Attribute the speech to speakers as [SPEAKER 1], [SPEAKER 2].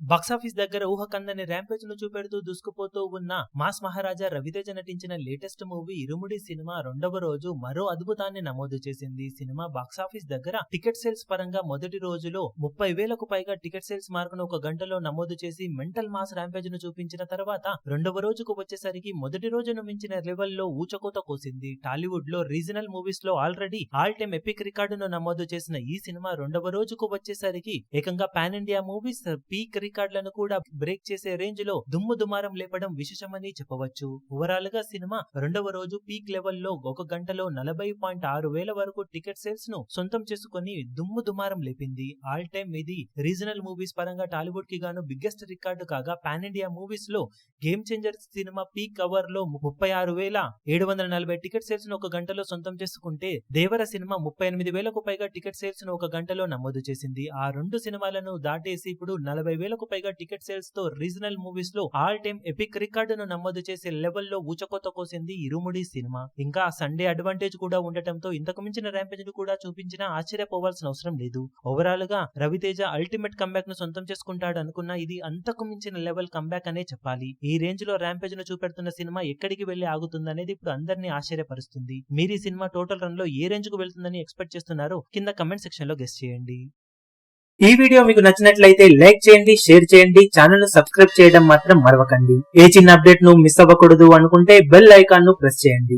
[SPEAKER 1] Box office దగ్గర ఊహకందని rampage ను చూపెడుతూ దూసుకుపోతూ ఉన్న మాస్ మహారాజా రవితేజ నటించిన లేటెస్ట్ మూవీ ఇరుముడి సినిమా రెండవ రోజు మరో అద్భుతాన్ని నమోదు చేసింది. సినిమా బాక్సాఫీస్ దగ్గర టికెట్ సేల్స్ పరంగా మొదటి రోజులో 30,000కు పైగా టికెట్ సేల్స్ మార్కును ఒక గంటలో నమోదు చేసి మెంటల్ మాస్ ర్యాంపేజ్ ను చూపించిన తర్వాత రెండవ రోజుకు వచ్చేసరికి మొదటి రోజును మించిన లెవెల్లో ఊచకోత కోసింది. టాలీవుడ్ లో రీజనల్ మూవీస్ లో ఆల్రెడీ ఆల్ టైమ్ ఎపిక్ రికార్డును నమోదు చేసిన ఈ సినిమా రెండవ రోజుకు వచ్చేసరికి ఏకంగా పాన్ ఇండియా మూవీస్ పీక్ రికార్డులను కూడా బ్రేక్ చేసే రేంజ్ లో దుమ్ము దుమారం లేపడం విశేషమని చెప్పవచ్చు. ఓవరాల్ గా సినిమా రెండవ రోజు పీక్ లెవెల్లో ఒక గంటలో 40.6 వేల వరకు టికెట్ సేల్స్ ను సొంతం చేసుకుని దుమ్ము దుమారం లేపింది. ఆల్ టైమ్ ఇది రీజనల్ మూవీస్ పరంగా టాలీవుడ్ కి గాను బిగ్గెస్ట్ రికార్డు కాగా, పాన్ ఇండియా మూవీస్ లో Game Changer cinema peak hour లో 36,740 టికెట్ సేల్స్ ను ఒక గంటలో సొంతం చేసుకుంటే, దేవర సినిమా 38,000కు పైగా టికెట్ సేల్స్ ను ఒక గంటలో నమోదు చేసింది. ఆ రెండు సినిమాలను దాటేసి ఇప్పుడు 40,000కు పైగా టికెట్ సేల్స్ తో రీజనల్ మూవీస్ లో ఆల్ టైమ్ ఎపిక్ రికార్డును నమోదు చేసే లెవెల్లో ఊచకోత కోసింది ఇరుముడి సినిమా. ఇంకా సండే అడ్వాంటేజ్ కూడా ఉండటంతో ఇంతకు మించిన ర్యాంపేజ్ ను కూడా చూపించినా ఆశ్చర్యపోవాల్సిన అవసరం లేదు. ఓవరాల్ గా రవితేజ అల్టిమేట్ కంబ్యాక్ ను సొంతం చేసుకుంటాడు అనుకున్నా ఇది అంతకు మించిన లెవెల్ కంబ్యాక్ అనే చెప్పాలి. ఈ రేంజ్ లో ర్యాంపేజ్ ను చూపెడుతున్న సినిమా ఎక్కడికి వెళ్లి ఆగుతుందనేది ఇప్పుడు అందరినీ ఆశ్చర్యపరుస్తుంది. మీరు ఈ సినిమా టోటల్ రన్ లో ఏ రేంజ్ కు వెళ్తుందని ఎక్స్పెక్ట్ చేస్తున్నారో కింద కమెంట్ సెక్షన్ లో గెస్ చేయండి.
[SPEAKER 2] ఈ వీడియో మీకు నచ్చినట్లయితే లైక్ చేయండి, షేర్ చేయండి, ఛానల్ ను సబ్స్క్రైబ్ చేయడం మాత్రం మరవకండి. ఏ చిన్న అప్డేట్ ను మిస్ అవ్వకూడదు అనుకుంటే బెల్ ఐకాన్ ను ప్రెస్ చేయండి.